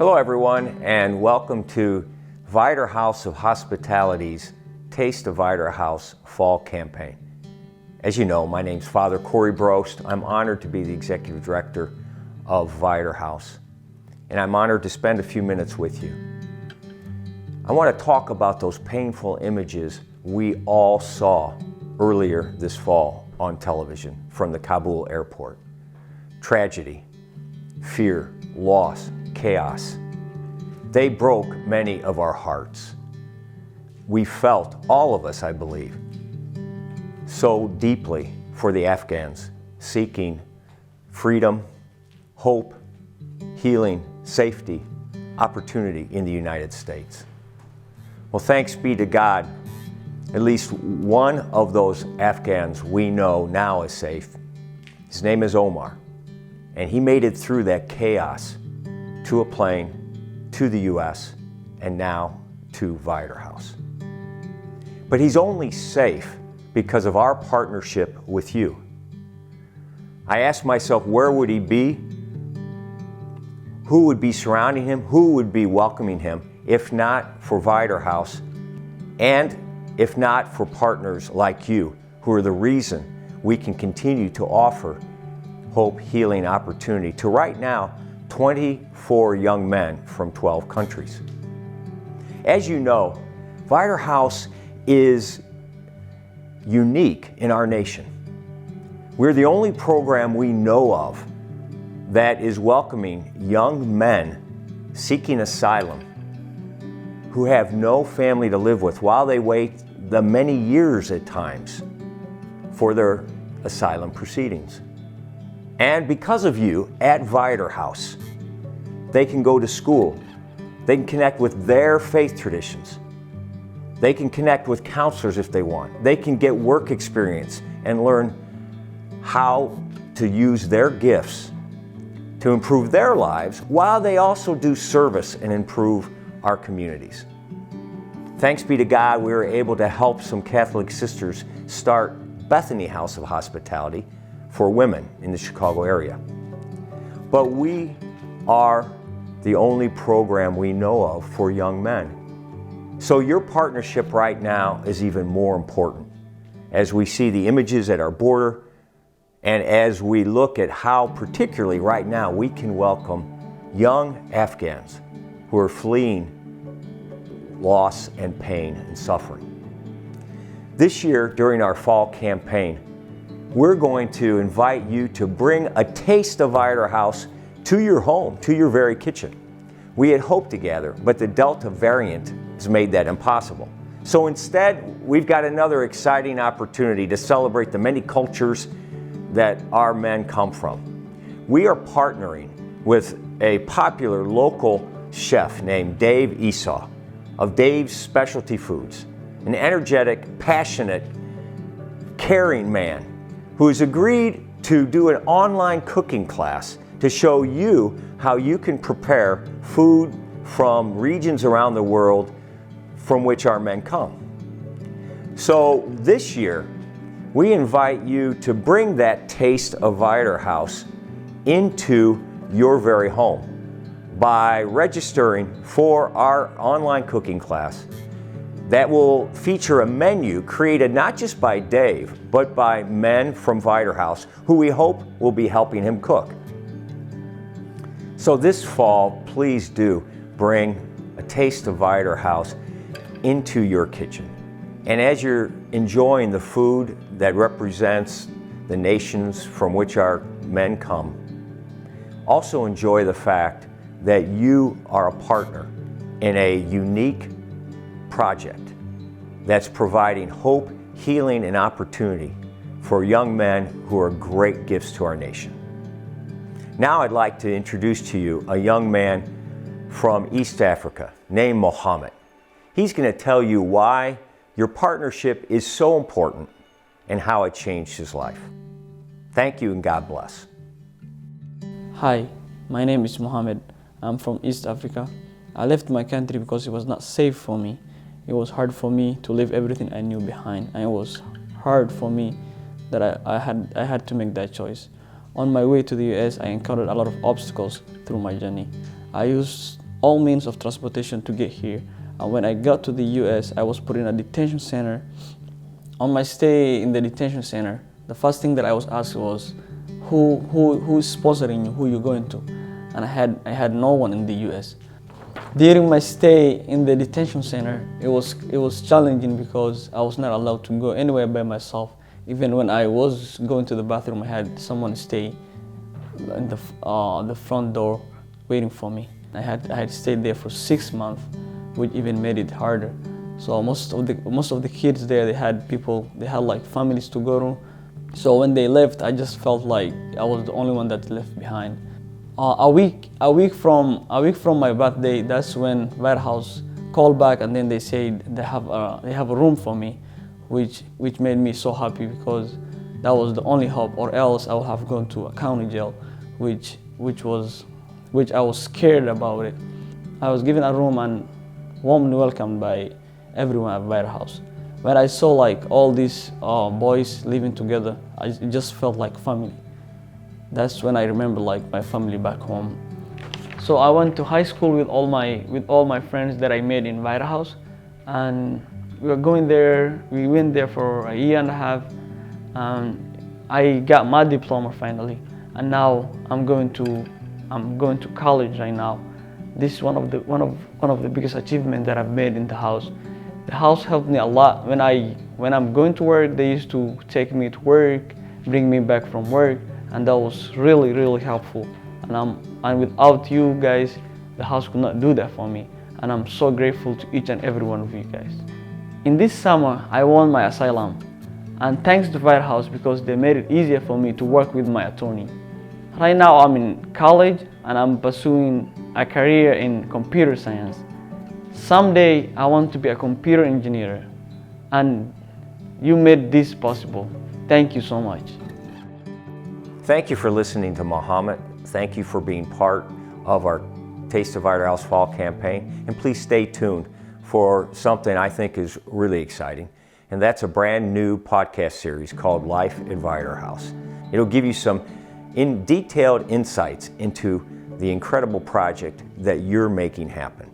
Hello everyone, and welcome to Viator House of Hospitality's Taste of Viator House Fall Campaign. As you know, my name's Father Corey Brost. I'm honored to be the Executive Director of Viator House, and I'm honored to spend a few minutes with you. I want to talk about those painful images we all saw earlier this fall on television from the Kabul airport. Tragedy, fear, loss, chaos. They broke many of our hearts. We felt, all of us I believe, so deeply for the Afghans seeking freedom, hope, healing, safety, opportunity in the United States. Well, thanks be to God, at least one of those Afghans we know now is safe. His name is Omar, and he made it through that chaos to a plane, to the U.S., and now to Viator House. But he's only safe because of our partnership with you. I asked myself, where would he be? Who would be surrounding him? Who would be welcoming him if not for Viator House, and if not for partners like you, who are the reason we can continue to offer hope, healing, opportunity to right now 24 young men from 12 countries. As you know, Viator House is unique in our nation. We're the only program we know of that is welcoming young men seeking asylum who have no family to live with while they wait the many years at times for their asylum proceedings. And because of you at Viator House, they can go to school, they can connect with their faith traditions, they can connect with counselors if they want, they can get work experience and learn how to use their gifts to improve their lives while they also do service and improve our communities. Thanks be to God, we were able to help some Catholic sisters start Bethany House of Hospitality for women in the Chicago area. But we are the only program we know of for young men. So your partnership right now is even more important as we see the images at our border and as we look at how, particularly right now, we can welcome young Afghans who are fleeing loss and pain and suffering. This year, during our fall campaign, we're going to invite you to bring a taste of Viator House to your home, to your very kitchen. We had hoped to gather, but the Delta variant has made that impossible. So instead, we've got another exciting opportunity to celebrate the many cultures that our men come from. We are partnering with a popular local chef named Dave Esau of Dave's Specialty Foods, an energetic, passionate, caring man who has agreed to do an online cooking class to show you how you can prepare food from regions around the world from which our men come. So this year, we invite you to bring that taste of Viator House into your very home by registering for our online cooking class that will feature a menu created not just by Dave, but by men from Viator House, who we hope will be helping him cook. So this fall, please do bring a taste of Viator House into your kitchen. And as you're enjoying the food that represents the nations from which our men come, also enjoy the fact that you are a partner in a unique project that's providing hope, healing, and opportunity for young men who are great gifts to our nation. Now I'd like to introduce to you a young man from East Africa named Mohammed. He's going to tell you why your partnership is so important and how it changed his life. Thank you and God bless. Hi, my name is Mohammed. I'm from East Africa. I left my country because it was not safe for me. It was hard for me to leave everything I knew behind, and it was hard for me that I had to make that choice. On my way to the US, I encountered a lot of obstacles through my journey. I used all means of transportation to get here. And when I got to the US, I was put in a detention center. On my stay in the detention center, the first thing that I was asked was, who's sponsoring you, who you going to? And I had no one in the US. During my stay in the detention center, it was challenging because I was not allowed to go anywhere by myself. Even when I was going to the bathroom, I had someone stay in the front door waiting for me. I had stayed there for 6 months, which even made it harder. So most of the kids there, they had like families to go to. So when they left, I just felt like I was the only one that left behind. A week from my birthday, that's when Viator House called back, and then they said they have a room for me, which made me so happy because that was the only hope, or else I would have gone to a county jail, which I was scared about it. I was given a room and warmly welcomed by everyone at Viator House. When I saw like all these boys living together, it just felt like family. That's when I remember like my family back home. So I went to high school with all my friends that I made in Viator House, and we went there for a year and a half. I got my diploma finally, and now I'm going to college right now. This is one of the biggest achievements that I've made in the house. The house helped me a lot. When I'm going to work, they used to take me to work, bring me back from work, and that was really, really helpful. And without you guys, the house could not do that for me. And I'm so grateful to each and every one of you guys. In this summer, I won my asylum, and thanks to Viator House because they made it easier for me to work with my attorney. Right now, I'm in college and I'm pursuing a career in computer science. Someday, I want to be a computer engineer, and you made this possible. Thank you so much. Thank you for listening to Muhammad. Thank you for being part of our Taste of Viator House Fall campaign. And please stay tuned for something I think is really exciting. And that's a brand new podcast series called Life at Viator House. It'll give you some detailed insights into the incredible project that you're making happen.